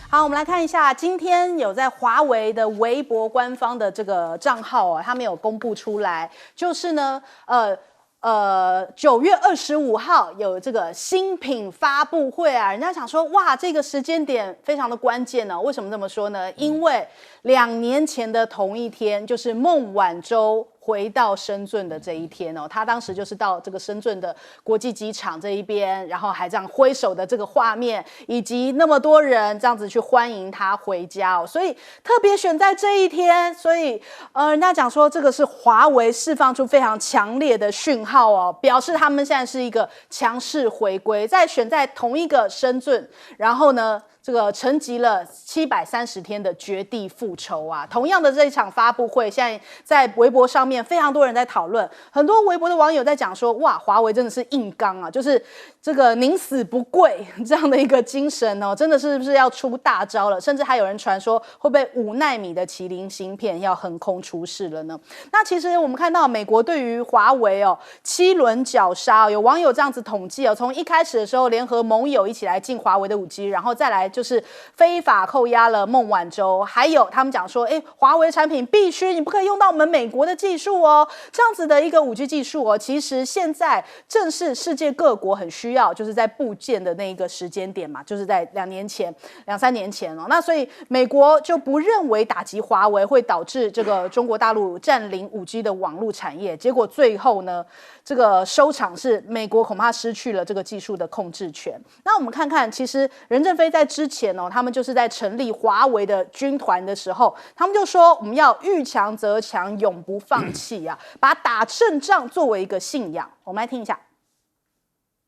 好，我们来看一下，今天有在华为的微博官方的这个账号啊，他们有公布出来，就是呢，9月25号有这个新品发布会啊，人家想说，哇，这个时间点非常的关键呢。为什么这么说呢？因为2年前的同一天，就是孟晚舟回到深圳的这一天哦，他当时就是到这个深圳的国际机场这一边，然后还这样挥手的这个画面，以及那么多人这样子去欢迎他回家哦，所以特别选在这一天，所以人家讲说这个是华为释放出非常强烈的讯号哦，表示他们现在是一个强势回归，在选在同一个深圳，然后呢，这个沉寂了730天的绝地复仇啊！同样的这一场发布会，现在在微博上面非常多人在讨论，很多微博的网友在讲说，哇，华为真的是硬刚啊，就是这个宁死不跪这样的一个精神哦，真的是不是要出大招了？甚至还有人传说会不会5奈米的麒麟芯片要横空出世了呢？那其实我们看到美国对于华为哦7轮绞杀，有网友这样子统计哦，从一开始的时候联合盟友一起来进华为的5G，然后再来就是非法扣押了孟晚舟，还有他们讲说，华为产品必须你不可以用到我们美国的技术哦，这样子的一个5G 技术哦，其实现在正是世界各国很需要，就是在部件的那一个时间点嘛，就是在2年前、2、3年前哦，那所以美国就不认为打击华为会导致这个中国大陆占领5G 的网络产业，结果最后呢，这个收场是美国恐怕失去了这个技术的控制权。那我们看看，其实任正非在之前哦，他们就是在成立华为的军团的时候，他们就说我们要遇强则强，永不放弃啊，把打胜仗作为一个信仰。我们来听一下。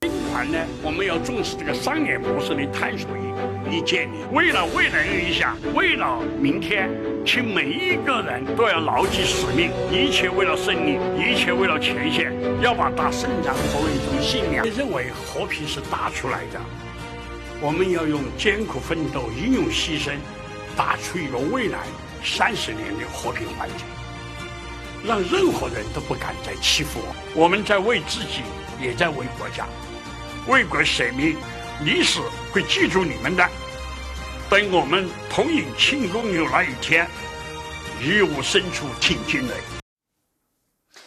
军团呢，我们要重视这个商业模式的探索与建立。为了未来的理想，为了明天，请每一个人都要牢记使命，一切为了胜利，一切为了前线，要把打胜仗作为一种信仰。认为和平是打出来的，我们要用艰苦奋斗、英勇牺牲，打出一个未来30年的和平环境，让任何人都不敢再欺负我。我们在为自己，也在为国家。为国舍命，历史会记住你们的。等我们同饮庆功酒那一天，一无是处挺进来。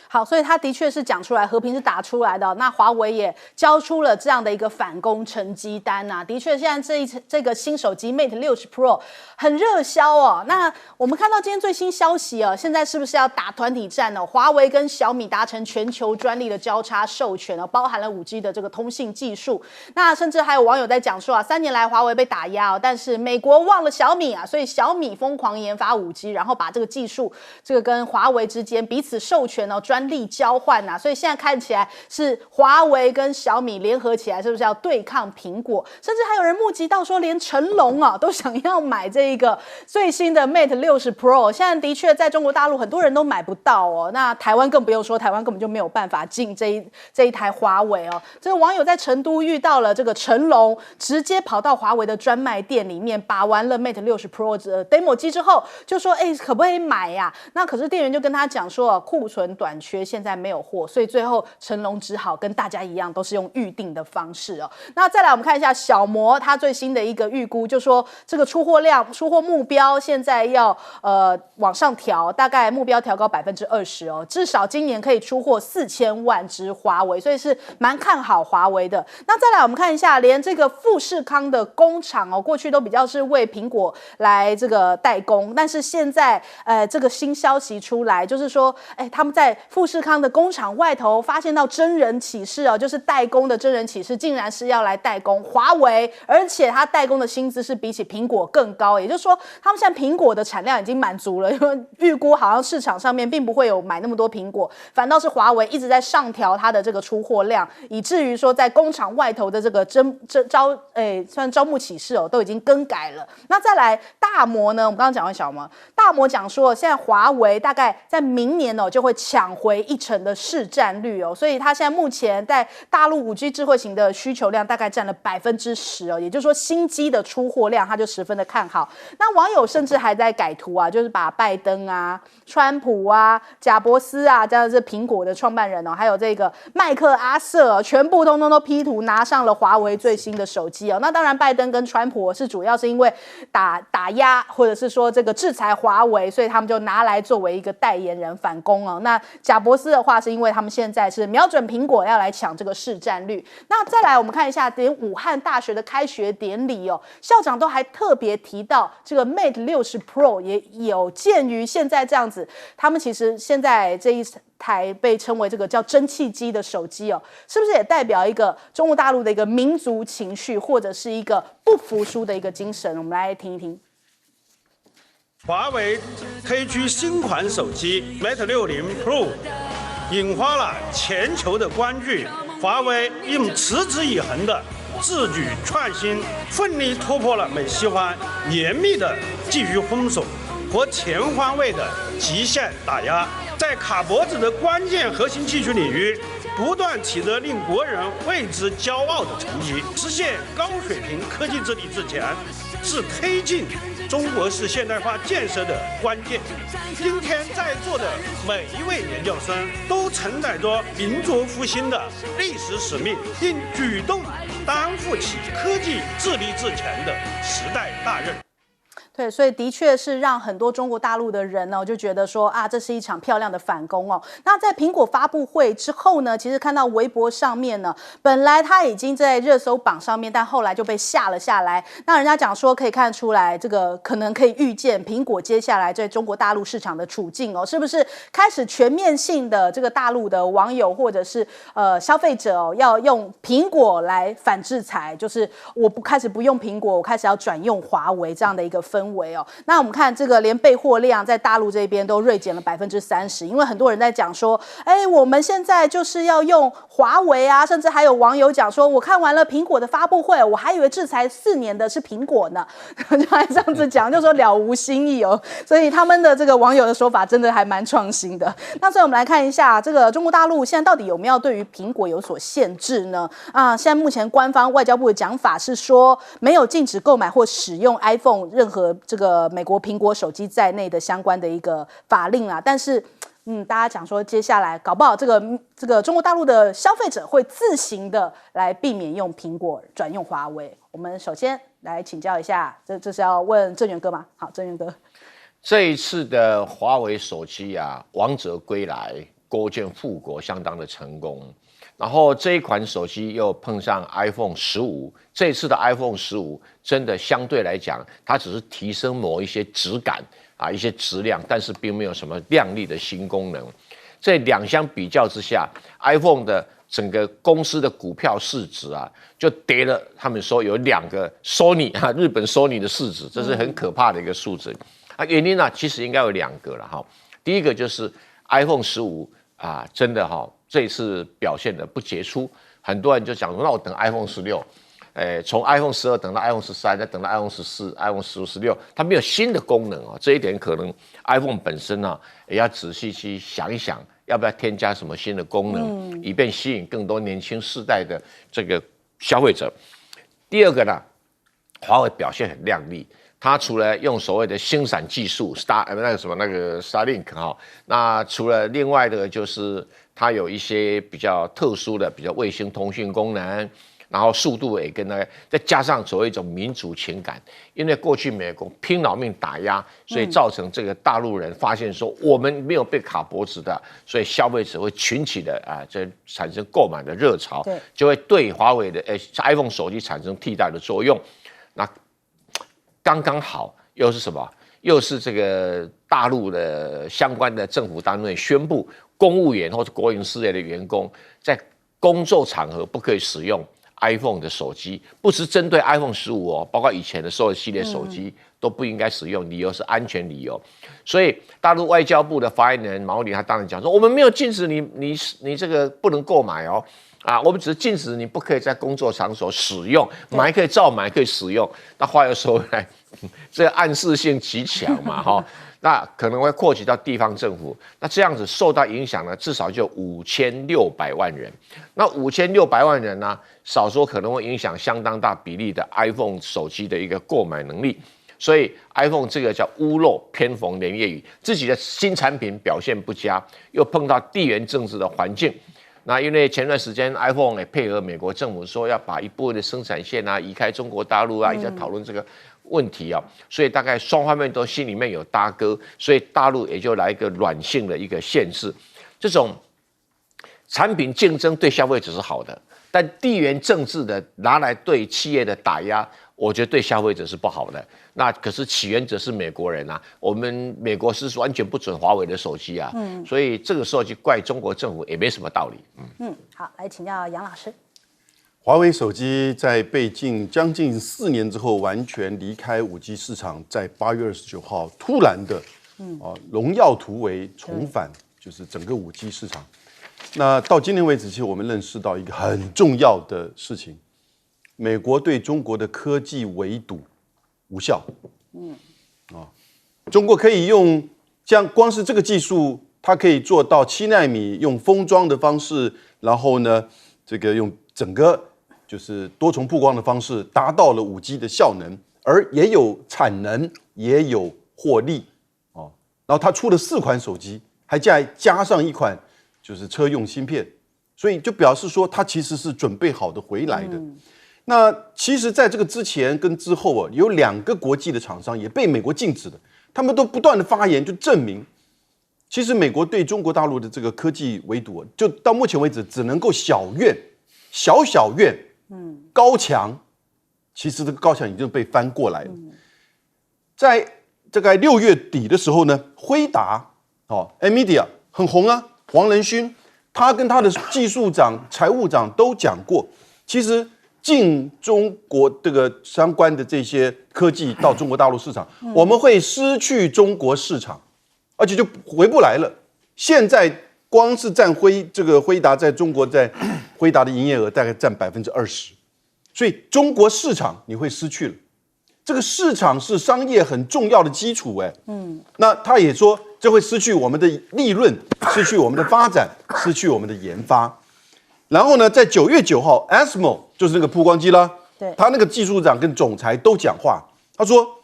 好，所以他的确是讲出来，和平是打出来的哦。那华为也交出了这样的一个反攻成绩单啊。的确，现在这个新手机 Mate 60 Pro 很热销哦。那我们看到今天最新消息哦，现在是不是要打团体战呢？华为跟小米达成全球专利的交叉授权哦，包含了5G 的这个通信技术。那甚至还有网友在讲说啊，3年来华为被打压哦，但是美国忘了小米啊，所以小米疯狂研发5G，然后把这个技术这个跟华为之间彼此授权哦，专利交换啊，所以现在看起来是华为跟小米联合起来，是不是要对抗苹果？甚至还有人目击到说，连成龙啊都想要买这一个最新的 Mate 60 Pro。现在的确在中国大陆很多人都买不到哦，那台湾更不用说，台湾根本就没有办法进这一台华为哦。这个网友在成都遇到了这个成龙，直接跑到华为的专卖店里面，把玩了 Mate 60 Pro 的 demo 机之后，就说可不可以买呀？那可是店员就跟他讲说，库存短缺，现在没有货，所以最后成龙只好跟大家一样，都是用预定的方式哦。那再来我们看一下小摩，它最新的一个预估，就说这个出货目标现在要往上调，大概目标调高20%哦，至少今年可以出货4000万只华为，所以是蛮看好华为的。那再来我们看一下，连这个富士康的工厂哦，过去都比较是为苹果来这个代工，但是现在这个新消息出来，就是说他们在富士康的工厂外头发现到真人启事哦，就是代工的真人启事，竟然是要来代工华为，而且他代工的薪资是比起苹果更高，也就是说，他们现在苹果的产量已经满足了，因为预估好像市场上面并不会有买那么多苹果，反倒是华为一直在上调它的这个出货量，以至于说在工厂外头的这个算招募启事哦，都已经更改了。那再来大摩呢？我们刚刚讲完小摩，大摩讲说，现在华为大概在明年哦就会抢回为1成的市占率哦，所以它现在目前在大陆5G 智慧型的需求量大概占了10%哦，也就是说新机的出货量它就十分的看好。那网友甚至还在改图啊，就是把拜登啊、川普啊、贾伯斯啊，这样是苹果的创办人哦，还有这个麦克阿瑟哦，全部通通都 P 图拿上了华为最新的手机哦。那当然，拜登跟川普是主要是因为打压或者是说这个制裁华为，所以他们就拿来作为一个代言人反攻哦。那贾伯斯的话是因为他们现在是瞄准苹果要来抢这个市占率。那再来我们看一下，连武汉大学的开学典礼哦，校长都还特别提到这个 Mate 60 Pro 也有鉴于现在这样子，他们其实现在这一台被称为这个叫蒸汽机的手机哦，是不是也代表一个中国大陆的一个民族情绪，或者是一个不服输的一个精神？我们来听一听。华为推出新款手机 Mate 60 Pro， 引发了全球的关注。华为用持之以恒的自主创新，奋力突破了美西方严密的技术封锁和全方位的极限打压，在卡脖子的关键核心技术领域，不断取得令国人为之骄傲的成绩，实现高水平科技自立自强，是推进中国式现代化建设的关键。今天在座的每一位研究生都承载着民族复兴的历史使命，并主动担负起科技自立自强的时代大任。对，所以的确是让很多中国大陆的人呢，就觉得说啊，这是一场漂亮的反攻哦。那在苹果发布会之后呢，其实看到微博上面呢，本来它已经在热搜榜上面，但后来就被下了下来。那人家讲说可以看出来，这个可能可以预见苹果接下来在中国大陆市场的处境哦，是不是开始全面性的这个大陆的网友或者是消费者哦，要用苹果来反制裁，就是我开始不用苹果，我开始要转用华为这样的一个氛围哦。那我们看这个连备货量在大陆这边都锐减了30%，因为很多人在讲说，我们现在就是要用华为啊，甚至还有网友讲说，我看完了苹果的发布会，我还以为制裁4年的是苹果呢，就还这样子讲，就说了无新意哦。所以他们的这个网友的说法真的还蛮创新的。那所以我们来看一下，这个中国大陆现在到底有没有对于苹果有所限制呢？现在目前官方外交部的讲法是说，没有禁止购买或使用 iPhone 任何这个美国苹果手机在内的相关的一个法令啦，但是大家讲说接下来搞不好这个中国大陆的消费者会自行的来避免用苹果转用华为。我们首先来请教一下，这是要问郑源哥吗？好，郑源哥，这一次的华为手机啊，王者归来，勾践复国，相当的成功。然后这一款手机又碰上 iPhone 15，这次的 iPhone 15真的相对来讲，它只是提升某一些质感啊，一些质量，但是并没有什么亮丽的新功能。这两相比较之下 ，iPhone 的整个公司的股票市值啊，就跌了。他们说有2个 Sony 啊，日本 Sony 的市值，这是很可怕的一个数字啊。原因呢，其实应该有2个了哈。第一个就是 iPhone 15啊，真的哈。这一次表现的不杰出，很多人就讲说，那我等 iPhone 16，从 iPhone 12等到 iPhone 13，再等到 iPhone 14、iPhone 15、16，它没有新的功能哦。这一点可能 iPhone 本身呢，也要仔细去想一想，要不要添加什么新的功能，以便吸引更多年轻世代的这个消费者。第二个呢，华为表现很亮丽。它除了用所谓的星闪技术 Starlink 哈，那除了另外的就是它有一些比较特殊的比较卫星通讯功能，然后速度也跟那个，再加上所谓一种民族情感，因为过去美国拼老命打压，所以造成这个大陆人发现说我们没有被卡脖子的，所以消费者会群起的这产生购买的热潮，就会对华为的iPhone 手机产生替代的作用。那刚刚好，又是什么？又是这个大陆的相关的政府单位宣布，公务员或者国营事业的员工在工作场合不可以使用 iPhone 的手机，不是针对 iPhone 15哦，包括以前的所有系列手机都不应该使用，理由是安全理由。所以大陆外交部的发言人毛宁他当然讲说，我们没有禁止你这个不能购买哦。我们只是禁止你不可以在工作场所使用，买可以照买，可以使用。那话又说回来，这个暗示性极强嘛，哈。那可能会扩及到地方政府，那这样子受到影响呢，至少就5600万人。那5600万人呢，少说可能会影响相当大比例的 iPhone 手机的一个购买能力。所以 iPhone 这个叫屋漏偏逢连夜雨，自己的新产品表现不佳，又碰到地缘政治的环境。那因为前段时间 iPhone 也配合美国政府说要把一部分的生产线啊移开中国大陆啊，一直在讨论这个问题啊，所以大概双方面都心里面有搭歌，所以大陆也就来一个软性的一个限制。这种产品竞争对消费者是好的，但地缘政治的拿来对企业的打压，我觉得对消费者是不好的。那可是起源者是美国人啊，我们美国是完全不准华为的手机啊，所以这个时候去怪中国政府也没什么道理。好，来请教杨老师。华为手机在被禁将近4年之后，完全离开5G 市场，在8月29号突然的，荣耀突围重返，就是整个5G 市场。那到今天为止，其实我们认识到一个很重要的事情：美国对中国的科技围堵无效。中国可以用像光是这个技术，它可以做到7奈米，用封装的方式，然后呢，这个用整个就是多重曝光的方式，达到了5G 的效能，而也有产能，也有获利然后它出了4款手机，还加上1款就是车用芯片，所以就表示说它其实是准备好的回来的。那其实在这个之前跟之后有2个国际的厂商也被美国禁止的，他们都不断的发言，就证明其实美国对中国大陆的这个科技围堵，就到目前为止只能够小院，高墙，其实这个高墙已经被翻过来了。在大概6月底的时候呢，辉达NVIDIA 很红啊，黄仁勋他跟他的技术长、财务长都讲过，其实进中国这个相关的这些科技到中国大陆市场，我们会失去中国市场，而且就回不来了。现在光是占辉达在中国在辉达的营业额大概占20%，所以中国市场你会失去了。这个市场是商业很重要的基础那他也说这会失去我们的利润，失去我们的发展，失去我们的研发。然后呢，在9月9号 ，ASML 就是那个曝光机啦，他那个技术长跟总裁都讲话，他说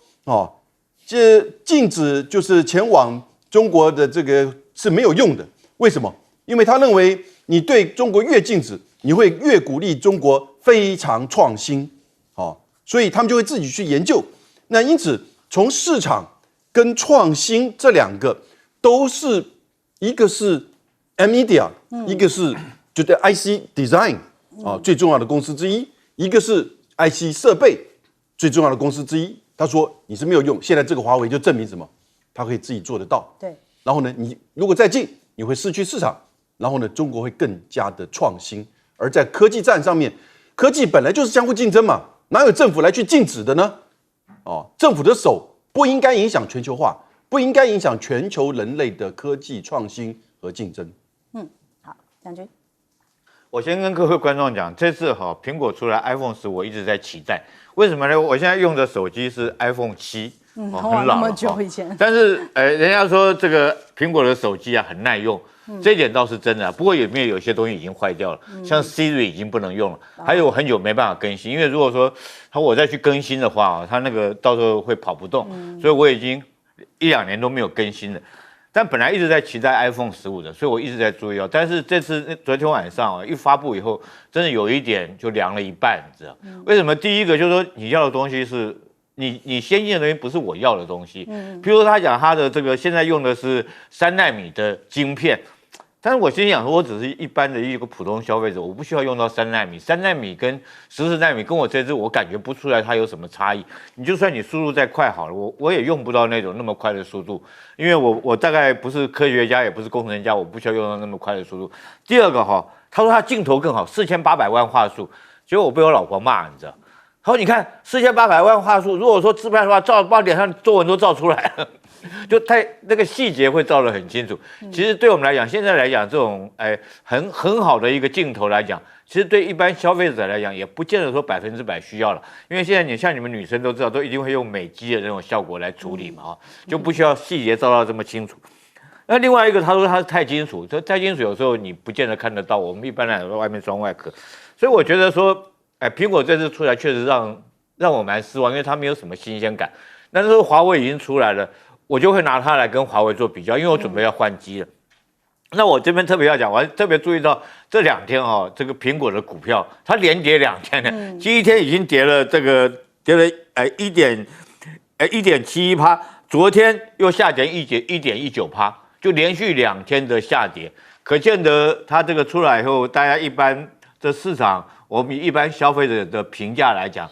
这禁止就是前往中国的这个是没有用的。为什么？因为他认为你对中国越禁止，你会越鼓励中国非常创新，所以他们就会自己去研究。那因此，从市场跟创新这2个都是，一个是 NVIDIA，一个是就对 IC Design 最重要的公司之一，一个是 IC 设备最重要的公司之一。他说你是没有用，现在这个华为就证明什么？他可以自己做得到。对。然后呢，你如果再进，你会失去市场。然后呢，中国会更加的创新。而在科技战上面，科技本来就是相互竞争嘛，哪有政府来去禁止的呢？政府的手不应该影响全球化，不应该影响全球人类的科技创新和竞争。好，将军。我先跟各位观众讲，这次苹果出来 iPhone 10，我一直在期待。为什么呢？我现在用的手机是 iPhone 7，很老了，那么久以前。但是人家说这个苹果的手机很耐用，这一点倒是真的。不过有些东西已经坏掉了，像 Siri 已经不能用了，还有很久没办法更新。因为如果说我再去更新的话，它那个到时候会跑不动，所以我已经1-2年都没有更新了。但本来一直在期待 iPhone 15的，所以我一直在注意但是这次昨天晚上一发布以后，真的有一点就凉了一半，你知道？为什么？第一个就是说你要的东西是你先进的东西，不是我要的东西。譬如说他讲他的这个现在用的是3奈米的晶片。但是我心想说，我只是一般的一个普通消费者，我不需要用到3奈米。3奈米跟14奈米跟我这支，我感觉不出来它有什么差异。你就算你速度再快好了，我也用不到那种那么快的速度，因为我大概不是科学家，也不是工程家，我不需要用到那么快的速度。第二个他说他镜头更好，4800万画素，结果我被我老婆骂，你知道？他说你看4800万画素，如果说自拍的话，照把脸上皱纹都照出来了。就那个细节会照得很清楚。其实对我们来讲，现在来讲这种很好的一个镜头来讲，其实对一般消费者来讲，也不见得说100%需要了，因为现在像你们女生都知道，都一定会用美肌的那种效果来处理嘛，就不需要细节照到这么清楚。那另外一个，他说它是钛金属，这钛金属有时候你不见得看得到，我们一般来说外面装外壳，所以我觉得说，苹果这次出来确实让我蛮失望，因为它没有什么新鲜感。但是华为已经出来了，我就会拿它来跟华为做比较，因为我准备要换机了。那我这边特别要讲，我还特别注意到这2天这个苹果的股票它连跌2天了，第一天已经跌了1.71%，昨天又下跌1.19%，就连续2天的下跌，可见得它这个出来以后，大家一般的市场，我们一般消费者的评价来讲，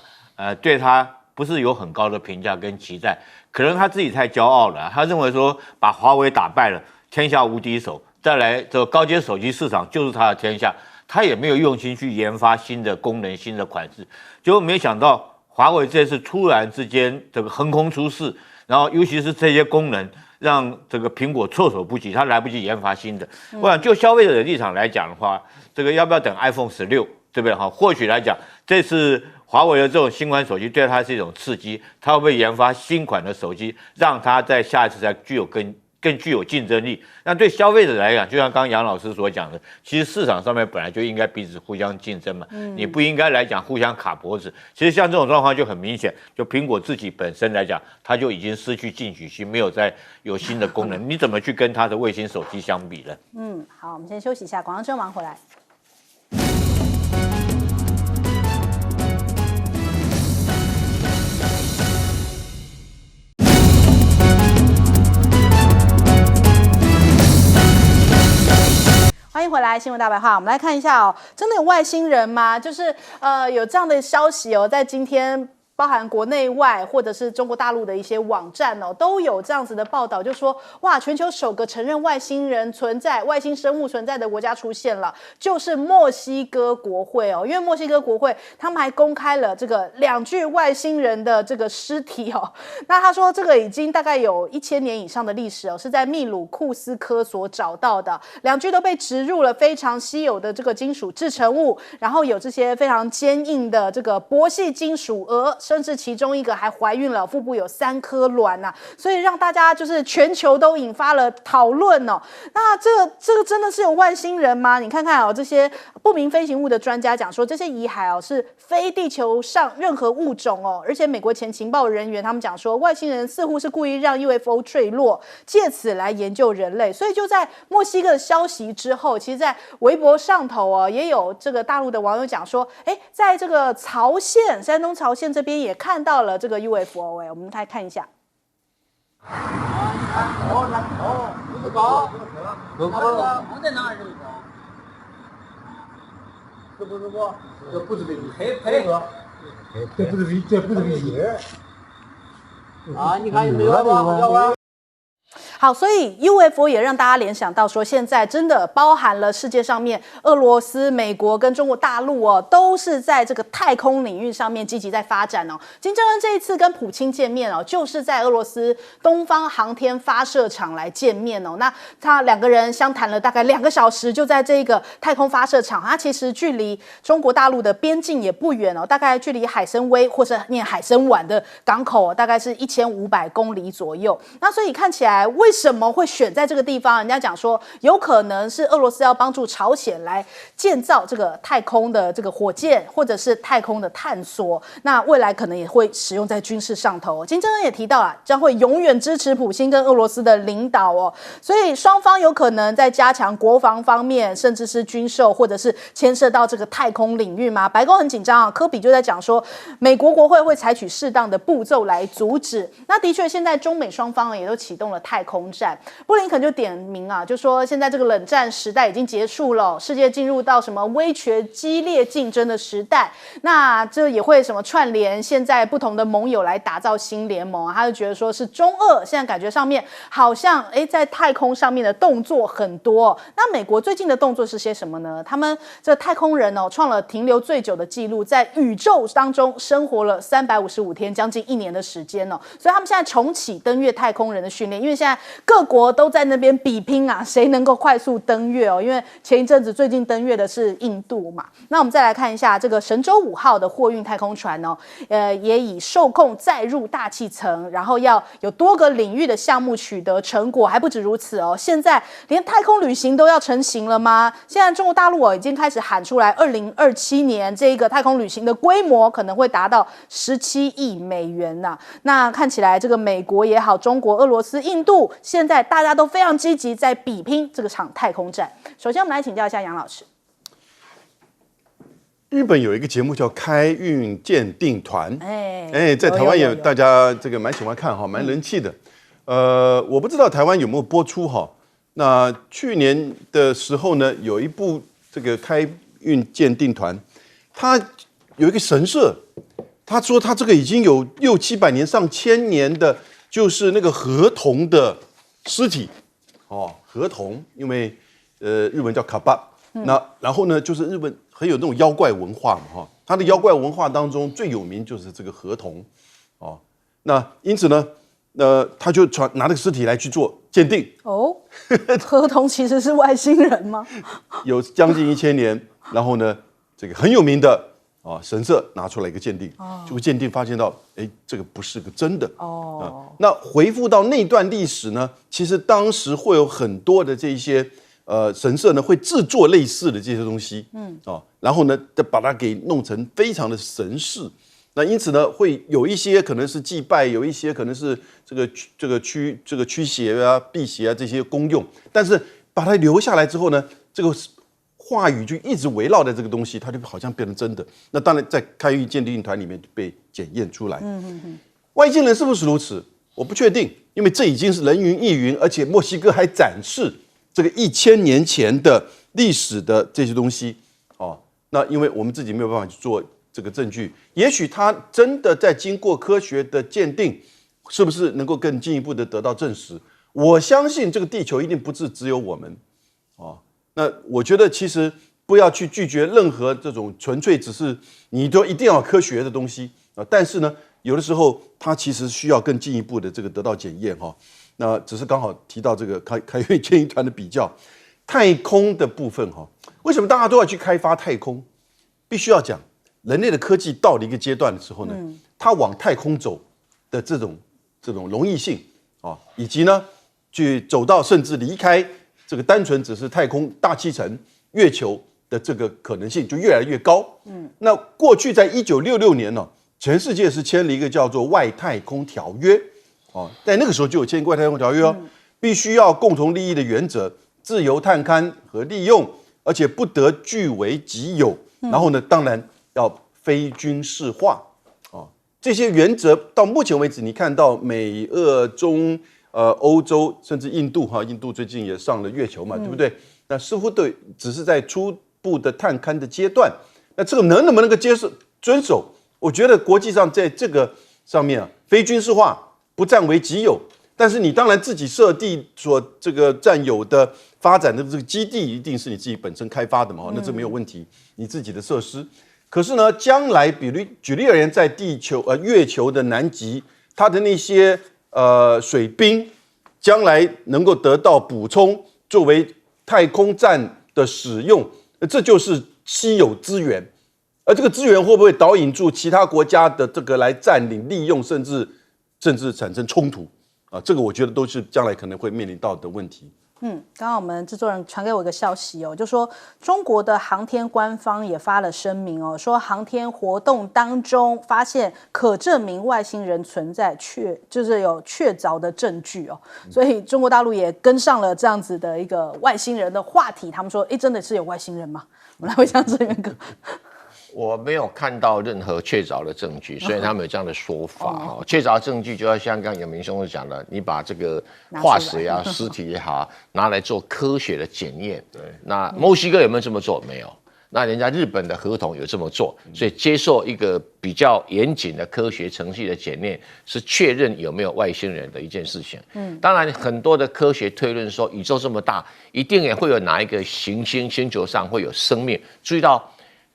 对它不是有很高的评价跟期待，可能他自己太骄傲了，他认为说把华为打败了，天下无敌手。再来，这个高阶手机市场就是他的天下，他也没有用心去研发新的功能、新的款式，结果没想到华为这次突然之间这个横空出世，然后尤其是这些功能让这个苹果措手不及，他来不及研发新的。我想就消费者的立场来讲的话，这个要不要等 iPhone 16，对不对？或许来讲，这次华为的这种新款手机对它是一种刺激，它会不会研发新款的手机，让它在下一次才具有更具有竞争力。那对消费者来讲，就像刚刚杨老师所讲的，其实市场上面本来就应该彼此互相竞争嘛，你不应该来讲互相卡脖子。其实像这种状况就很明显，就苹果自己本身来讲，它就已经失去进取心，没有再有新的功能，你怎么去跟它的卫星手机相比呢？好，我们先休息一下，广告之后马上回来。欢迎回来，新闻大白话。我们来看一下真的有外星人吗？就是有这样的消息在今天。包含国内外或者是中国大陆的一些网站都有这样子的报道，就说哇，全球首个承认外星人存在、外星生物存在的国家出现了，就是墨西哥国会因为墨西哥国会他们还公开了这个2具外星人的这个尸体那他说这个已经大概有1000年以上的历史是在秘鲁库斯科所找到的，2具都被植入了非常稀有的这个金属制成物，然后有这些非常坚硬的这个铂系金属额。甚至其中一个还怀孕了，腹部有3颗卵所以让大家就是全球都引发了讨论那这个真的是有外星人吗？你看看这些不明飞行物的专家讲说，这些遗骸是非地球上任何物种而且美国前情报人员他们讲说，外星人似乎是故意让 UFO 坠落，借此来研究人类。所以就在墨西哥的消息之后，其实在微博上头也有这个大陆的网友讲说，在这个潮县，山东潮县这边也看到了这个 UFO 我们来看一下。不高，我在哪儿？这不是我，这不是飞机，配合，这不是飞机啊！你看有没有吧？好，所以 UFO 也让大家联想到说，现在真的包含了世界上面俄罗斯、美国跟中国大陆都是在这个太空领域上面积极在发展金正恩这一次跟普京见面就是在俄罗斯东方航天发射场来见面那他2个人相谈了大概2个小时，就在这个太空发射场，它其实距离中国大陆的边境也不远大概距离海参崴或是念海参崴的港口大概是1500公里左右。那所以看起来为什么会选在这个地方？人家讲说，有可能是俄罗斯要帮助朝鲜来建造这个太空的这个火箭，或者是太空的探索。那未来可能也会使用在军事上头。金正恩也提到将会永远支持普京跟俄罗斯的领导所以双方有可能在加强国防方面，甚至是军售，或者是牵涉到这个太空领域吗？白宫很紧张科比就在讲说，美国国会会采取适当的步骤来阻止。那的确，现在中美双方也都启动了太空空战。布林肯就点名啊，就说现在这个冷战时代已经结束了，世界进入到什么威权激烈竞争的时代，那这也会什么串联现在不同的盟友来打造新联盟啊。他就觉得说是中俄现在感觉上面好像在太空上面的动作很多。那美国最近的动作是些什么呢？他们这太空人创了停留最久的记录，在宇宙当中生活了355天，将近1年的时间所以他们现在重启登月太空人的训练，因为现在各国都在那边比拼啊，谁能够快速登月因为前一阵子最近登月的是印度嘛。那我们再来看一下这个神舟5号的货运太空船也以受控载入大气层，然后要有多个领域的项目取得成果，还不止如此现在连太空旅行都要成型了吗？现在中国大陆已经开始喊出来，2027年这个太空旅行的规模可能会达到17亿美元呐。那看起来这个美国也好，中国、俄罗斯、印度，现在大家都非常积极在比拼这个场太空战。首先，我们来请教一下杨老师。日本有一个节目叫《开运鉴定团》，在台湾也有大家这个蛮喜欢看蛮人气的。我不知道台湾有没有播出那去年的时候呢，有一部这个《开运鉴定团》，它有一个神社，他说他这个已经有600-700年、上千年的，就是那个河童的尸体河童，因为日文叫卡巴。那然后呢，就是日本很有那种妖怪文化嘛它的妖怪文化当中最有名就是这个河童那因此呢，他就拿这个尸体来去做鉴定河童其实是外星人吗？有将近1000年，然后呢，这个很有名的神社拿出来一个鉴定，结果鉴定发现到，这个不是个真的那回复到那段历史呢，其实当时会有很多的这一些神社呢会制作类似的这些东西，然后呢，再把它给弄成非常的神似。那因此呢，会有一些可能是祭拜，有一些可能是这个驱邪啊、辟邪啊这些功用，但是把它留下来之后呢，这个话语就一直围绕在这个东西，它就好像变成真的。那当然，在开运鉴定团里面被检验出来。外星人是不是如此？我不确定，因为这已经是人云亦云，而且墨西哥还展示这个1000年前的历史的这些东西那因为我们自己没有办法去做这个证据，也许他真的在经过科学的鉴定，是不是能够更进一步的得到证实？我相信这个地球一定不是只有我们那我觉得其实不要去拒绝任何这种纯粹只是你都一定要科学的东西但是呢，有的时候它其实需要更进一步的这个得到检验那只是刚好提到这个开运鉴定团的比较，太空的部分为什么大家都要去开发太空？必须要讲，人类的科技到了一个阶段的时候呢，它往太空走的这种容易性以及呢，去走到甚至离开这个单纯只是太空大气层、月球的这个可能性就越来越高。那过去在1966年呢，全世界是签了一个叫做外太空条约在那个时候就有签外太空条约必须要共同利益的原则，自由探勘和利用，而且不得据为己有。然后呢，当然要非军事化这些原则到目前为止，你看到美、俄、中、欧洲甚至印度印度最近也上了月球嘛，对不对？那似乎对只是在初步的探勘的阶段。那这个能不能够遵守？我觉得国际上在这个上面非军事化，不占为己有。但是你当然自己设地所这个占有的发展的这个基地，一定是你自己本身开发的嘛，那这没有问题，你自己的设施。可是呢，将来举例而言，在月球的南极，它的那些水冰，将来能够得到补充，作为太空站的使用，这就是稀有资源。而这个资源会不会导引住其他国家的这个来占领、利用，甚至产生冲突这个我觉得都是将来可能会面临到的问题。刚刚我们制作人传给我一个消息就说中国的航天官方也发了声明说航天活动当中发现可证明外星人存在就是有确凿的证据所以中国大陆也跟上了这样子的一个外星人的话题，他们说真的是有外星人吗？我们来问一下郑源哥。我没有看到任何确凿的证据，所以他们有这样的说法哈。确凿证据就要像刚永明兄弟讲的，你把这个化石呀、尸体也好，拿来做科学的检验。对，那墨西哥有没有这么做？没有。那人家日本的合同有这么做，所以接受一个比较严谨的科学程序的检验，是确认有没有外星人的一件事情。当然很多的科学推论说，宇宙这么大，一定也会有哪一个行星星球上会有生命。注意到，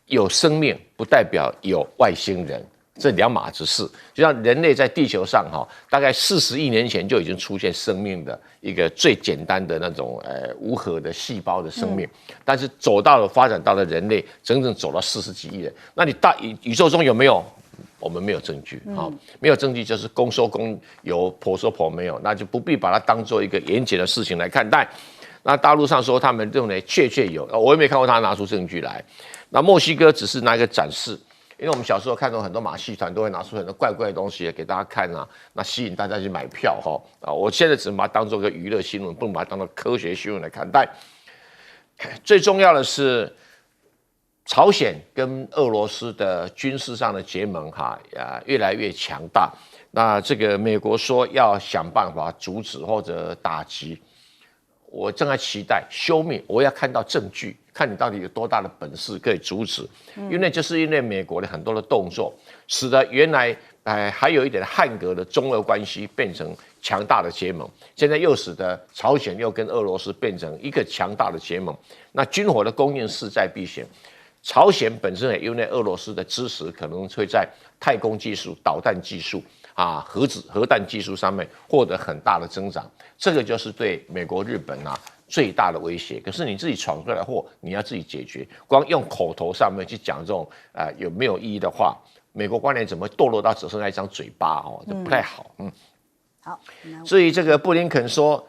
有生命不代表有外星人。这两码子事，就像人类在地球上大概40亿年前就已经出现生命的一个最简单的那种无核的细胞的生命，但是发展到了人类，整整走到40几亿人。那你宇宙中有没有？我们没有证据没有证据就是公说公有，婆说婆没有，那就不必把它当做一个严谨的事情来看待。那大陆上说他们认为确有，我也没看过他拿出证据来。那墨西哥只是拿一个展示。因为我们小时候看到很多马戏团都会拿出很多怪怪的东西给大家看啊，那吸引大家去买票我现在只能把它当做一个娱乐新闻，不能把它当做科学新闻来看待。最重要的是，朝鲜跟俄罗斯的军事上的结盟越来越强大。那这个美国说要想办法阻止或者打击。我正在期待休命，我要看到证据，看你到底有多大的本事可以阻止。因为就是因为美国的很多的动作，使得原来还有一点汉格的中俄关系变成强大的结盟，现在又使得朝鲜又跟俄罗斯变成一个强大的结盟。那军火的供应势在必行。朝鲜本身也因为俄罗斯的支持，可能会在太空技术、导弹技术核弹技术上面获得很大的增长，这个就是对美国、日本最大的威胁。可是你自己闯出来的祸，你要自己解决。光用口头上面去讲这种有没有意义的话，美国官员怎么堕落到只剩下一张嘴巴这不太好。好，至于这个布林肯说，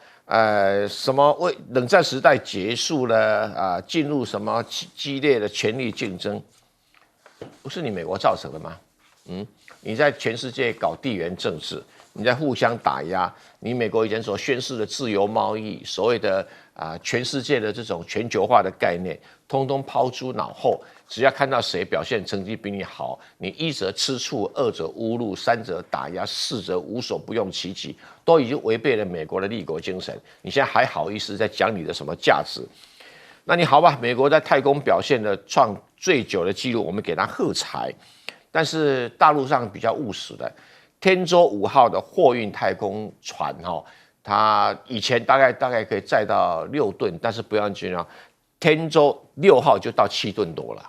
什么为冷战时代结束了进入什么激烈的权力竞争，不是你美国造成的吗？你在全世界搞地缘政治，你在互相打压，你美国以前所宣示的自由贸易，所谓的全世界的这种全球化的概念，通通抛诸脑后。只要看到谁表现成绩比你好，你一则吃醋，二则侮辱，三则打压，四则无所不用其极，都已经违背了美国的立国精神。你现在还好意思在讲你的什么价值？那你好吧，美国在太空表现的创最久的纪录，我们给他喝彩。但是大陆上比较务实的，天舟5号的货运太空船它以前大概可以载到6吨，但是不要紧天舟6号就到7吨多了。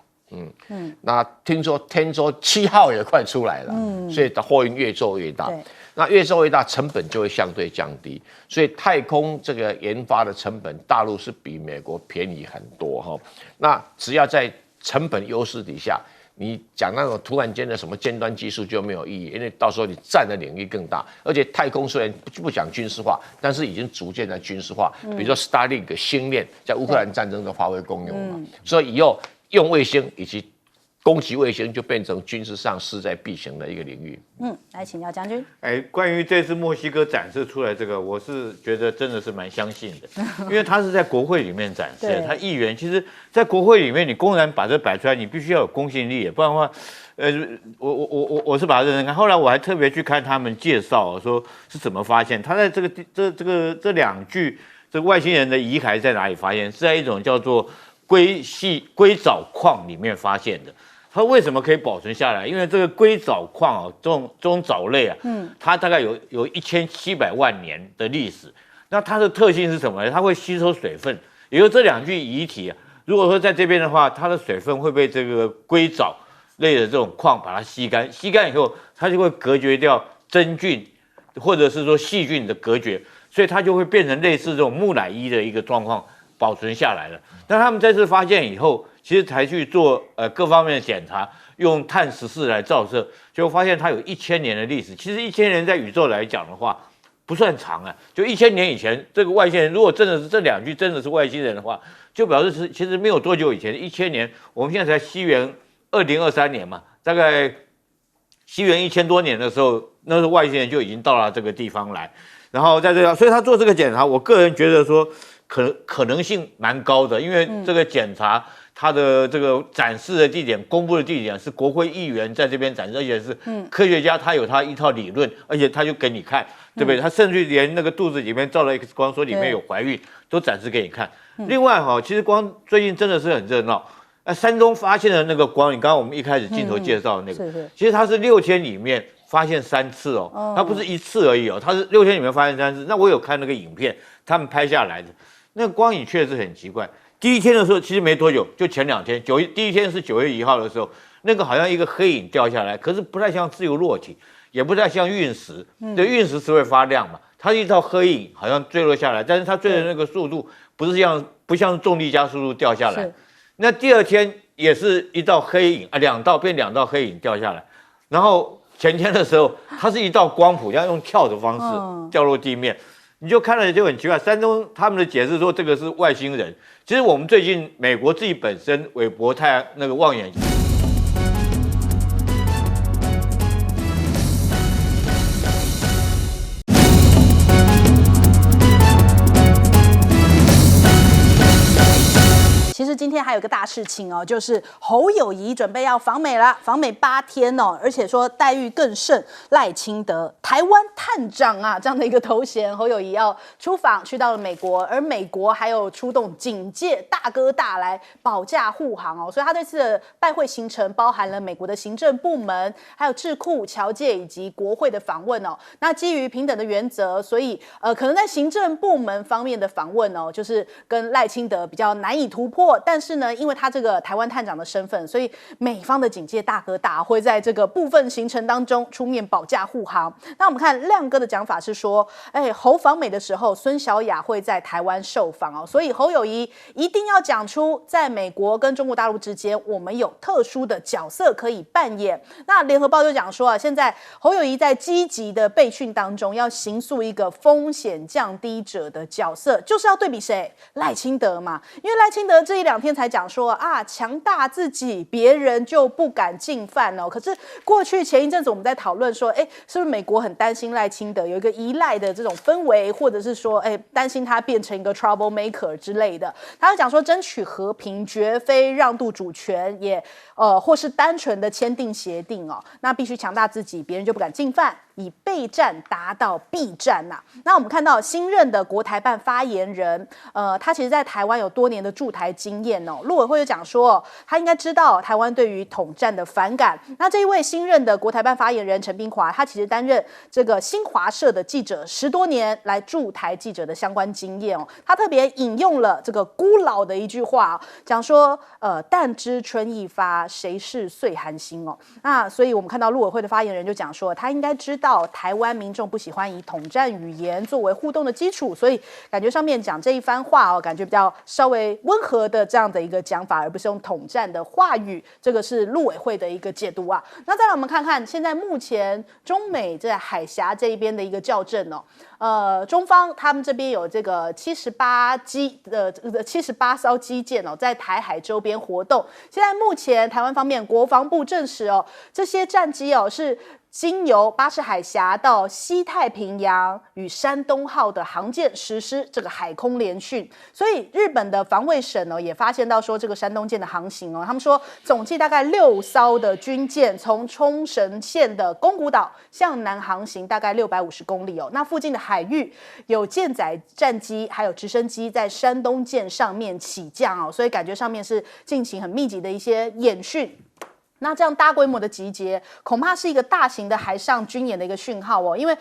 那听说天舟7号也快出来了，所以货运越做越大。那越做越大，成本就会相对降低。所以太空这个研发的成本，大陆是比美国便宜很多那只要在成本优势底下，你讲那种突然间的什么尖端技术就没有意义，因为到时候你占的领域更大。而且太空虽然不讲军事化，但是已经逐渐在军事化。比如说 Starlink 星链在乌克兰战争的发挥功用嘛，所以以后用卫星以及攻击卫星就变成军事上势在必行的一个领域。来请教将军。关于这次墨西哥展示出来这个，我是觉得真的是蛮相信的，因为他是在国会里面展示，他议员其实，在国会里面你公然把这摆出来，你必须要有公信力，不然的话，我是把它认真看。后来我还特别去看他们介绍，说是怎么发现，他在这两具这个外星人的遗骸在哪里发现？是在一种叫做硅藻矿里面发现的。它为什么可以保存下来？因为这个硅藻矿这种藻类它大概有1700万年的历史。那它的特性是什么呢？它会吸收水分。也就是这两具遗体如果说在这边的话，它的水分会被这个硅藻类的这种矿把它吸干，吸干以后，它就会隔绝掉真菌或者是说细菌的隔绝，所以它就会变成类似这种木乃伊的一个状况保存下来了。那他们这次发现以后，其实才去做各方面的检查，用碳14来照射，就发现它有1000年的历史。其实1000年在宇宙来讲的话，不算长就1000年以前，这个外星人如果真的是这两具真的是外星人的话，就表示其实没有多久以前，1000年，我们现在才西元2023年嘛，大概西元1000多年的时候，那时候外星人就已经到了这个地方来，然后在这个，所以他做这个检查，我个人觉得说可能性蛮高的，因为这个检查它的这个展示的地点、公布的地点是国会议员在这边展示，而且是科学家，他有他一套理论，而且他就给你看，对不对？他甚至连那个肚子里面照了 X 光，说里面有怀孕，都展示给你看。另外其实光最近真的是很热闹。山东发现的那个光，你刚刚我们一开始镜头介绍的那个，其实它是6天里面发现3次哦，它不是1次而已哦，它是6天里面发现3次。那我有看那个影片，他们拍下来的那个光影确实很奇怪。第一天的时候其实没多久，就前2天，第一天是9月1号的时候，那个好像一个黑影掉下来，可是不太像自由落体，也不太像陨石，对，陨石是会发亮嘛，它一道黑影好像坠落下来，但是它坠的那个速度不像重力加速度掉下来。那第2天也是一道黑影啊，2道黑影掉下来，然后前天的时候，它是一道光谱，要用跳的方式掉落地面，你就看了就很奇怪。山东他们的解释说这个是外星人，其实我们最近美国自己本身韦伯太那个望远镜。其实今天还有个大事情哦，就是侯友宜准备要访美了，访美8天哦，而且说待遇更甚，赖清德台湾探长啊这样的一个头衔，侯友宜要出访去到了美国，而美国还有出动警界大哥大来保驾护航哦，所以他这次的拜会行程包含了美国的行政部门、还有智库、侨界以及国会的访问哦。那基于平等的原则，所以可能在行政部门方面的访问哦，就是跟赖清德比较难以突破。但是呢，因为他这个台湾探长的身份，所以美方的警界大哥大会在这个部分行程当中出面保驾护航。那我们看亮哥的讲法是说，侯访美的时候，孙小雅会在台湾受访哦，所以侯友宜一定要讲出，在美国跟中国大陆之间，我们有特殊的角色可以扮演。那联合报就讲说啊，现在侯友宜在积极的备训当中，要形塑一个风险降低者的角色，就是要对比谁？赖清德嘛，因为赖清德这1-2天才讲说啊，强大自己，别人就不敢进犯哦。可是过去前一阵子我们在讨论说，是不是美国很担心赖清德有一个依赖的这种氛围，或者是说，担心他变成一个 trouble maker 之类的。他就讲说，争取和平绝非让渡主权，也或是单纯的签订协定哦。那必须强大自己，别人就不敢进犯，以备战达到避战呐。那我们看到新任的国台办发言人，他其实在台湾有多年的驻台经验哦。陆委会就讲说，他应该知道台湾对于统战的反感。那这一位新任的国台办发言人陈彬华，他其实担任这个新华社的记者10多年来驻台记者的相关经验哦。他特别引用了这个古老的一句话，讲说但知春意发，谁是岁寒心哦。那所以我们看到陆委会的发言人就讲说，他应该知道台湾民众不喜欢以统战语言作为互动的基础，所以感觉上面讲这一番话哦，感觉比较稍微温和的这样的一个讲法，而不是用统战的话语。这个是陆委会的一个解读啊。那再来我们看看现在目前中美在海峡这一边的一个校正哦。中方他们这边有这个78艘基舰哦，在台海周边活动。现在目前台湾方面国防部证实哦，这些战机哦是经由巴士海峡到西太平洋与山东号的航舰实施这个海空联训，所以日本的防卫省也发现到说这个山东舰的航行他们说总计大概6艘的军舰从冲绳县的宫古岛向南航行大概650公里那附近的海域有舰载战机还有直升机在山东舰上面起降所以感觉上面是进行很密集的一些演训。那这样大规模的集结，恐怕是一个大型的海上军演的一个讯号因为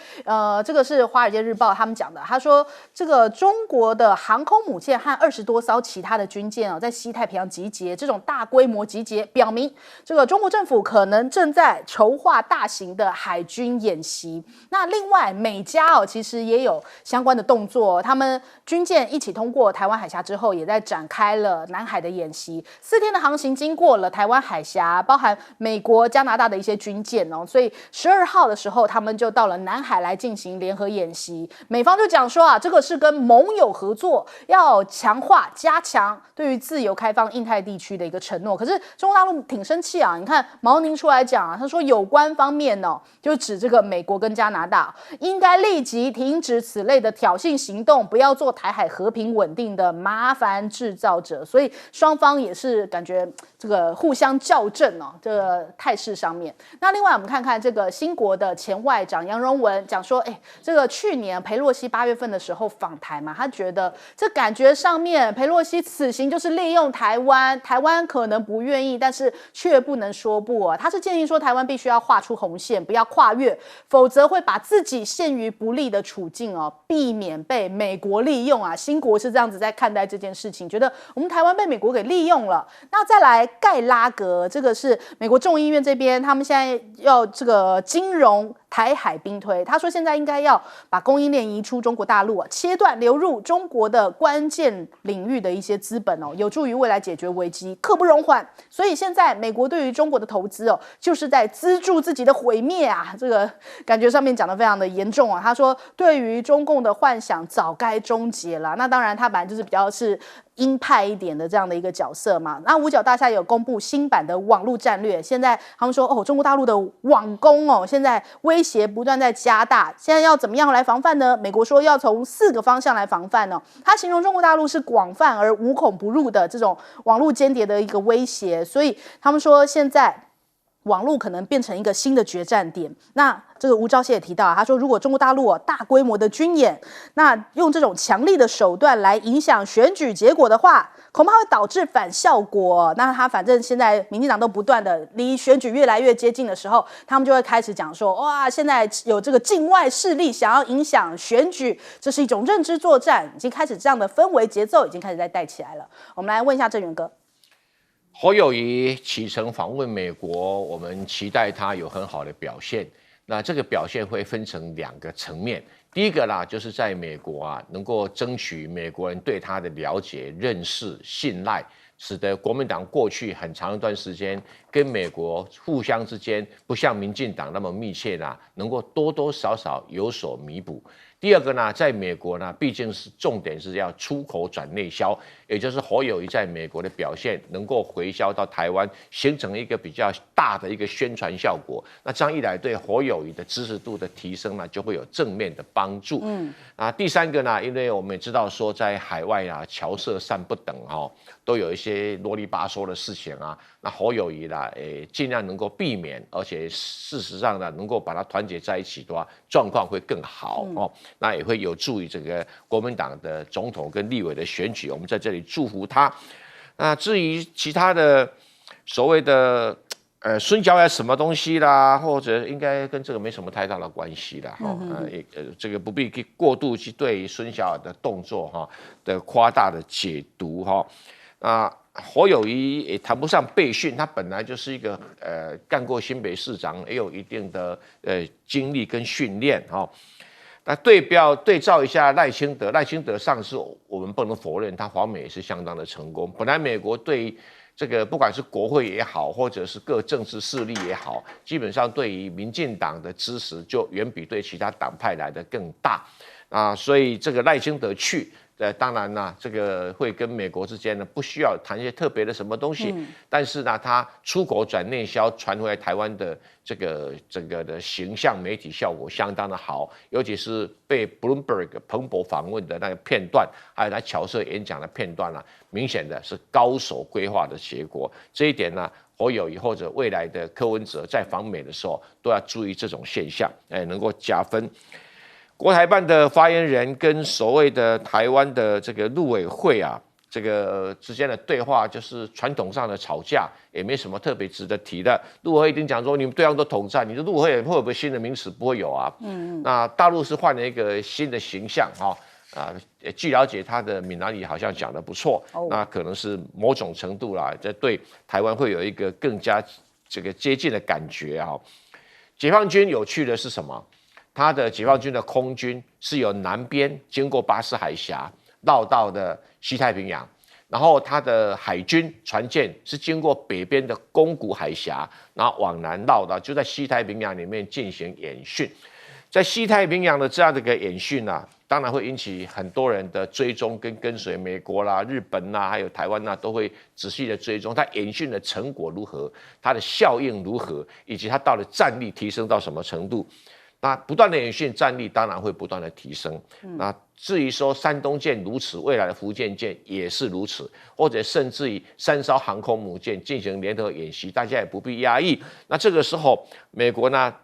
这个是《华尔街日报》他们讲的，他说这个中国的航空母舰和20多艘其他的军舰在西太平洋集结，这种大规模集结，表明这个中国政府可能正在筹划大型的海军演习。那另外，美加其实也有相关的动作，他们军舰一起通过台湾海峡之后，也在展开了南海的演习。4天的航行经过了台湾海峡，包含看美国、加拿大的一些军舰哦，所以12号的时候，他们就到了南海来进行联合演习。美方就讲说啊，这个是跟盟友合作，要强化、加强对于自由开放印太地区的一个承诺。可是中国大陆挺生气啊，你看毛宁出来讲啊，他说有关方面呢，就指这个美国跟加拿大应该立即停止此类的挑衅行动，不要做台海和平稳定的麻烦制造者。所以双方也是感觉这个互相校正哦，这个态势上面。那另外我们看看这个新国的前外长杨荣文讲说，这个去年裴洛西8月份的时候访台嘛，他觉得这感觉上面裴洛西此行就是利用台湾，台湾可能不愿意，但是却不能说不啊。他是建议说台湾必须要画出红线，不要跨越，否则会把自己陷于不利的处境哦，避免被美国利用啊。新国是这样子在看待这件事情，觉得我们台湾被美国给利用了。那再来盖拉格，这个是美国众议院这边，他们现在要这个金融台海兵推，他说现在应该要把供应链移出中国大陆啊，切断流入中国的关键领域的一些资本哦，有助于未来解决危机，刻不容缓。所以现在美国对于中国的投资哦，就是在资助自己的毁灭啊，这个感觉上面讲得非常的严重啊。他说对于中共的幻想早该终结了。那当然他本来就是比较是鹰派一点的这样的一个角色嘛。那五角大厦有公布新版的网络战略，现在他们说中国大陆的网攻现在威胁不断在加大，现在要怎么样来防范呢？美国说要从4个方向来防范他形容中国大陆是广泛而无孔不入的这种网络间谍的一个威胁，所以他们说现在网络可能变成一个新的决战点。那这个吴钊燮也提到他说如果中国大陆大规模的军演，那用这种强力的手段来影响选举结果的话，恐怕会导致反效果。那他反正现在民进党都不断的离选举越来越接近的时候，他们就会开始讲说哇，现在有这个境外势力想要影响选举，这是一种认知作战，已经开始这样的氛围节奏已经开始在带起来了。我们来问一下郑源哥。侯友宜启程访问美国，我们期待他有很好的表现。那这个表现会分成2个层面。第一个啦，就是在美国能够争取美国人对他的了解、认识、信赖，使得国民党过去很长一段时间跟美国互相之间不像民进党那么密切能够多多少少有所弥补。第二个呢，在美国呢，毕竟是重点是要出口转内销，也就是侯友宜在美国的表现能够回销到台湾，形成一个比较大的一个宣传效果。那这样一来，对侯友宜的支持度的提升呢，就会有正面的帮助。第三个呢，因为我们也知道说，在海外侨社散不等都有一些啰里吧嗦的事情那侯友宜尽量能够避免，而且事实上呢，能够把它团结在一起的话，状况会更好那也会有助于这个国民党的总统跟立委的选举。我们在这里祝福他。那至于其他的所谓的孙小雅什么东西啦，或者应该跟这个没什么太大的关系啦这个不必过度去对孙小雅的动作的夸大的解读侯友宜也谈不上备训，他本来就是一个干过新北市长，也有一定的经历跟训练那对照一下赖清德，赖清德上次我们不能否认，他访美也是相当的成功。本来美国对这个不管是国会也好，或者是各政治势力也好，基本上对于民进党的支持就远比对其他党派来的更大所以这个赖清德去。当然这个会跟美国之间呢不需要谈一些特别的什么东西，但是呢，他出口转内销传回来台湾的这个整个的形象媒体效果相当的好，尤其是被 Bloomberg 彭博访问的那个片段，还有他侨社演讲的片段明显的是高手规划的结果。这一点呢，侯友宜或者未来的柯文哲在访美的时候都要注意这种现象，能够加分。国台办的发言人跟所谓的台湾的这个陆委会这个之间的对话，就是传统上的吵架，也没什么特别值得提的。陆委会一定讲说你们对方都统战，你的陆委会会不会新的名词？不会有那大陆是换了一个新的形象据了解，他的闽南语好像讲得不错，那可能是某种程度这对台湾会有一个更加这个接近的感觉解放军有趣的是什么？他的解放军的空军是由南边经过巴士海峡绕到的西太平洋，然后它的海军船舰是经过北边的宫古海峡，然后往南绕到，就在西太平洋里面进行演训。在西太平洋的这样的一个演训啊，当然会引起很多人的追踪跟随，美国啦、日本啦，还有台湾啦，都会仔细的追踪它演训的成果如何，它的效应如何，以及它到底战力提升到什么程度。那不断的演训，战力当然会不断的提升。那至于说山东舰如此，未来的福建舰也是如此，或者甚至于3艘航空母舰进行联合演习，大家也不必压抑。那这个时候，美国呢，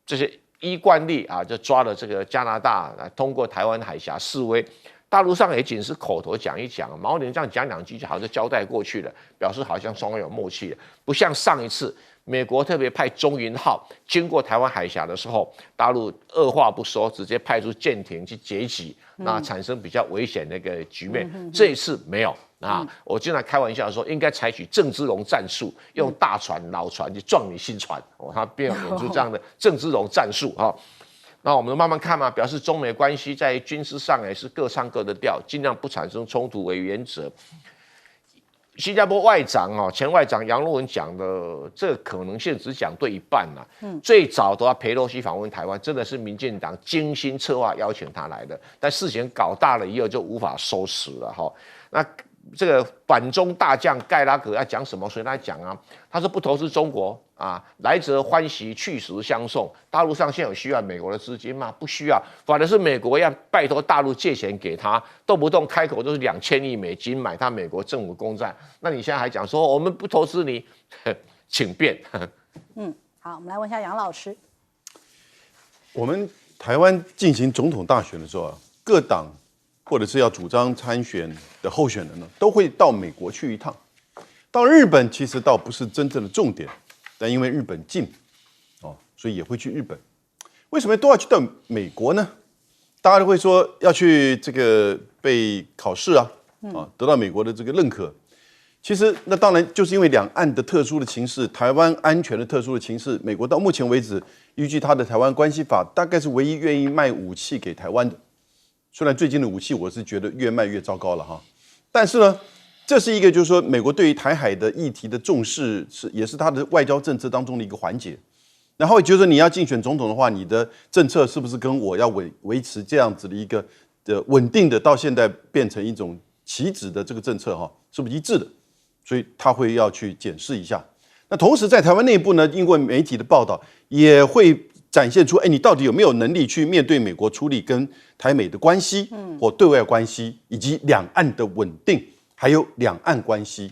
这些依惯例啊，就抓了这个加拿大，通过台湾海峡示威。大陆上也仅是口头讲一讲，毛宁这样讲2句就好像交代过去了，表示好像双方有默契了，不像上一次美国特别派中云号经过台湾海峡的时候，大陆二话不说，直接派出舰艇去截击，那产生比较危险的一个局面。这一次没有啊，我经常开玩笑说，应该采取郑芝龙战术，用大船、老船去撞你新船，他便演出这样的郑芝龙战术啊。那我们慢慢看嘛，表示中美关系在军事上也是各唱各的调，尽量不产生冲突为原则。新加坡外长前外长杨若文讲的这个可能性只讲对一半啦。最早的话，裴洛西访问台湾，真的是民进党精心策划邀请他来的，但事情搞大了以后就无法收拾了哈。那这个反中大将盖拉格要讲什么？随他讲啊。他说不投资中国啊，来则欢喜，去时相送。大陆上现在有需要美国的资金吗？不需要，反而是美国要拜托大陆借钱给他，动不动开口都是2000亿美金买他美国政府公债。那你现在还讲说我们不投资你，请便。好，我们来问一下杨老师。我们台湾进行总统大选的时候啊，各党或者是要主张参选的候选人呢，都会到美国去一趟。到日本其实倒不是真正的重点，但因为日本近，所以也会去日本。为什么都要去到美国呢？大家都会说要去这个被考试啊，得到美国的这个认可。其实那当然就是因为两岸的特殊的情势，台湾安全的特殊的情势，美国到目前为止，依据他的台湾关系法，大概是唯一愿意卖武器给台湾的。虽然最近的武器我是觉得越卖越糟糕了哈，但是呢，这是一个就是说美国对于台海的议题的重视，也是他的外交政策当中的一个环节。然后就是你要竞选总统的话，你的政策是不是跟我要维持这样子的一个稳定的，到现在变成一种棋子的这个政策哈，是不是一致的？所以他会要去检视一下。那同时在台湾内部呢，因为媒体的报道也会展现出，你到底有没有能力去面对美国处理跟台美的关系，或对外关系，以及两岸的稳定，还有两岸关系。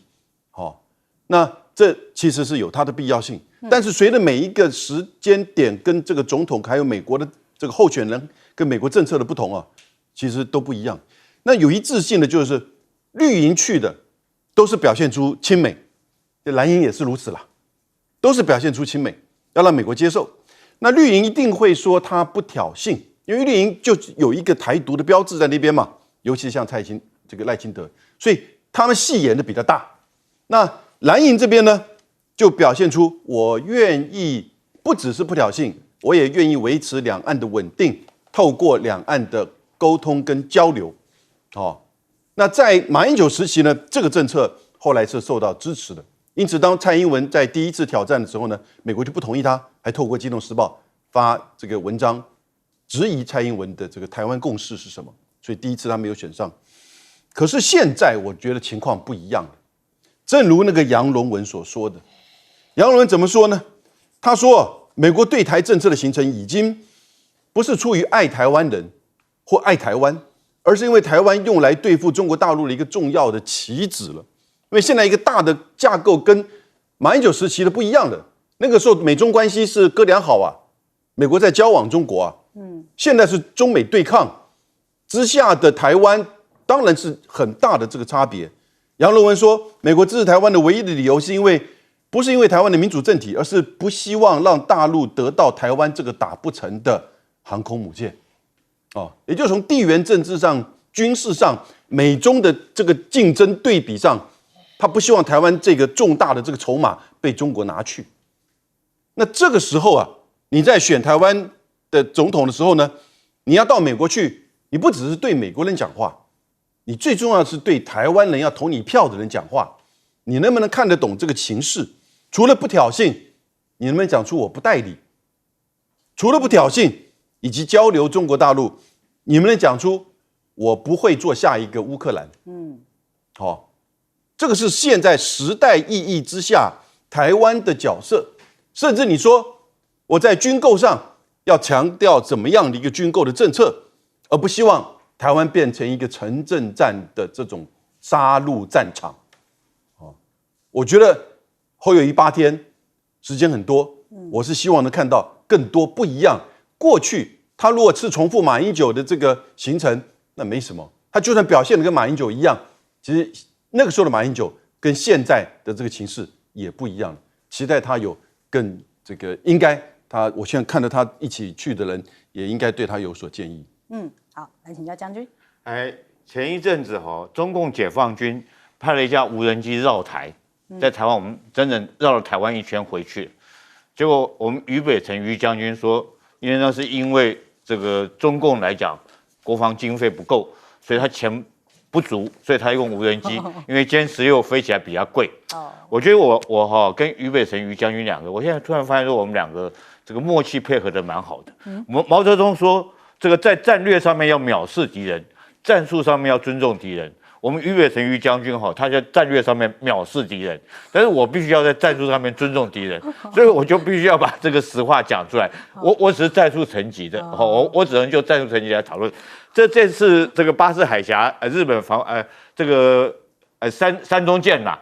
那这其实是有它的必要性。但是随着每一个时间点跟这个总统还有美国的这个候选人跟美国政策的不同啊，其实都不一样。那有一致性的就是绿营去的都是表现出亲美，蓝营也是如此啦，都是表现出亲美，要让美国接受。那绿营一定会说他不挑衅，因为绿营就有一个台独的标志在那边嘛，尤其像这个赖清德，所以他们戏演的比较大。那蓝营这边呢，就表现出我愿意不只是不挑衅，我也愿意维持两岸的稳定，透过两岸的沟通跟交流。那在马英九时期呢，这个政策后来是受到支持的。因此，当蔡英文在第一次挑战的时候呢，美国就不同意他，还透过《机动时报》发这个文章，质疑蔡英文的这个台湾共识是什么。所以第一次他没有选上。可是现在我觉得情况不一样了。正如那个杨荣文所说的，杨荣文怎么说呢？他说，美国对台政策的形成已经不是出于爱台湾人或爱台湾，而是因为台湾用来对付中国大陆的一个重要的棋子了。因为现在一个大的架构跟马英九时期的不一样了。那个时候美中关系是哥俩好啊，美国在交往中国啊，现在是中美对抗之下的台湾，当然是很大的这个差别。杨荣文说，美国支持台湾的唯一的理由是不是因为台湾的民主政体，而是不希望让大陆得到台湾这个打不成的航空母舰。也就是从地缘政治上、军事上、美中的这个竞争对比上，他不希望台湾这个重大的这个筹码被中国拿去。那这个时候啊，你在选台湾的总统的时候呢，你要到美国去，你不只是对美国人讲话，你最重要的是对台湾人要投你票的人讲话，你能不能看得懂这个情势？除了不挑衅，你能不能讲出我不代理？除了不挑衅以及交流中国大陆，你能不能讲出我不会做下一个乌克兰？好，这个是现在时代意义之下台湾的角色。甚至你说我在军购上要强调怎么样的一个军购的政策，而不希望台湾变成一个城镇战的这种杀戮战场。我觉得后有8天，时间很多，我是希望能看到更多不一样。过去他如果是重复马英九的这个行程，那没什么。他就算表现的跟马英九一样，其实那个时候的马英九跟现在的这个情势也不一样。期待他有更这个应该我现在看到他一起去的人，也应该对他有所建议。好，来请教将军。前一阵子中共解放军派了一架无人机绕台，在台湾我们真正绕了台湾一圈回去，结果我们于北辰于将军说，因为那是因为这个中共来讲国防经费不够，所以他钱不足，所以他用无人机，因为歼16飞起来比较贵。我觉得我跟于北辰于将军两个，我现在突然发现说我们两个这个默契配合的蛮好的。毛泽东说，这个在战略上面要藐视敌人，战术上面要尊重敌人。我们于北辰于将军他在战略上面藐视敌人，但是我必须要在战术上面尊重敌人，所以我就必须要把这个实话讲出来。我只是战术层级的，我只能就战术层级来讨论。这次这个巴士海峡，日本这个山东舰呐，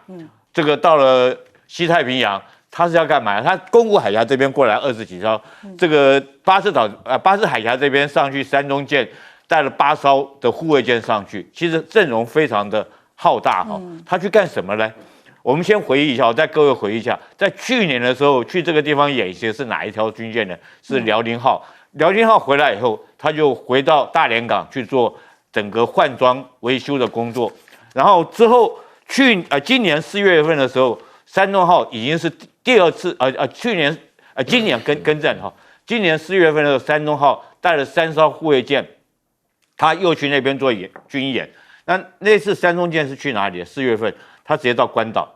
这个到了西太平洋，他是要干嘛？他宫古海峡这边过来20几艘，这个巴士海峡这边上去，山东舰带了8艘的护卫舰上去，其实阵容非常的浩大他去干什么呢？我们先回忆一下，我再各位回忆一下，在去年的时候去这个地方演习的是哪一条军舰呢？是辽宁号。辽宁号回来以后，他就回到大连港去做整个换装维修的工作。然后之后今年4月份的时候，山东号已经是第2次今年更正今年4月份的时候，山东号带了3艘护卫舰，他又去那边做军演。那次山东舰是去哪里？4月份他直接到关岛。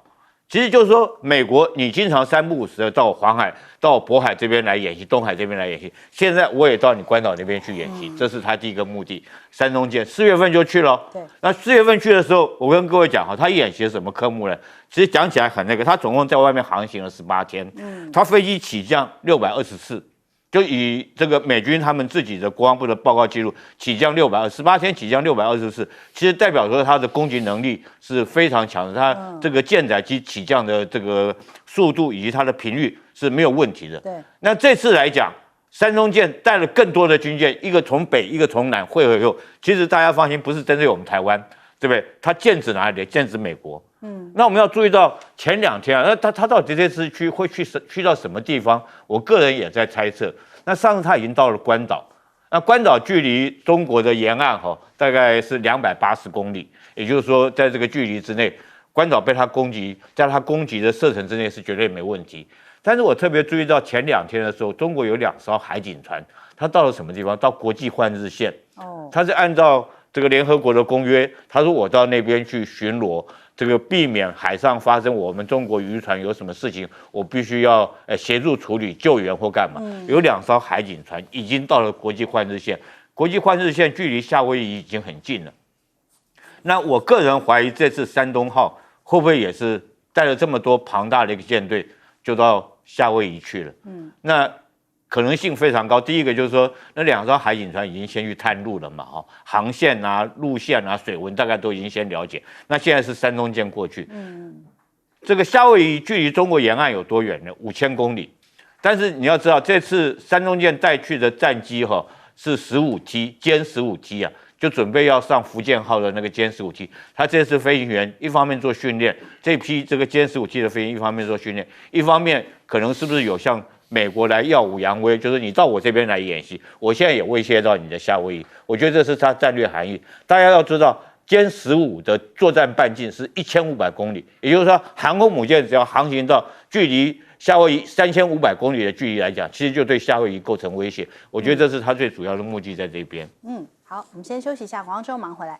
其实就是说，美国你经常3不5时的到黄海、到渤海这边来演习，东海这边来演习。现在我也到你关岛那边去演习，这是他第一个目的。山东舰4月份就去了。对。那4月份去的时候，我跟各位讲他演习了什么科目呢？其实讲起来很他总共在外面航行了18天。他飞机起降620次。就以这个美军他们自己的国防部的报告记录，起降18天起降620次，其实代表说它的攻击能力是非常强的，它这个舰载机起降的这个速度以及它的频率是没有问题的。对。那这次来讲，山东舰带了更多的军舰，一个从北，一个从南汇合以后，其实大家放心，不是针对我们台湾，对不对？它剑指哪里？剑指美国。那我们要注意到前2天那他到底这次会去到什么地方？我个人也在猜测。那上次他已经到了关岛，那关岛距离中国的沿岸大概是280公里，也就是说，在这个距离之内，关岛被他攻击，在他攻击的射程之内是绝对没问题。但是我特别注意到前2天的时候，中国有2艘海警船，他到了什么地方？到国际换日线。他是按照这个联合国的公约，他说我到那边去巡逻。这个避免海上发生我们中国渔船有什么事情，我必须要协助处理救援或干嘛。有2艘海警船已经到了国际换日线，国际换日线距离夏威夷已经很近了。那我个人怀疑这次山东号会不会也是带了这么多庞大的一个舰队就到夏威夷去了？那可能性非常高。第一个就是说，那2艘海警船已经先去探路了嘛，航线啊、路线啊、水文大概都已经先了解。那现在是山东舰过去，这个夏威夷距离中国沿岸有多远呢？5000公里。但是你要知道，这次山东舰带去的战机是15T歼15T啊，就准备要上福建号的那个歼15T。他这次飞行员一方面做训练，这批这个歼15T的飞行员一方面做训练，一方面可能是不是有像美国来耀武扬威，就是你到我这边来演习，我现在也威胁到你的夏威夷。我觉得这是它战略含义。大家要知道，歼15的作战半径是1500公里，也就是说，航空母舰只要航行到距离夏威夷3500公里的距离来讲，其实就对夏威夷构成威胁。我觉得这是它最主要的目的在这边。好，我们先休息一下，广告之后马上回来。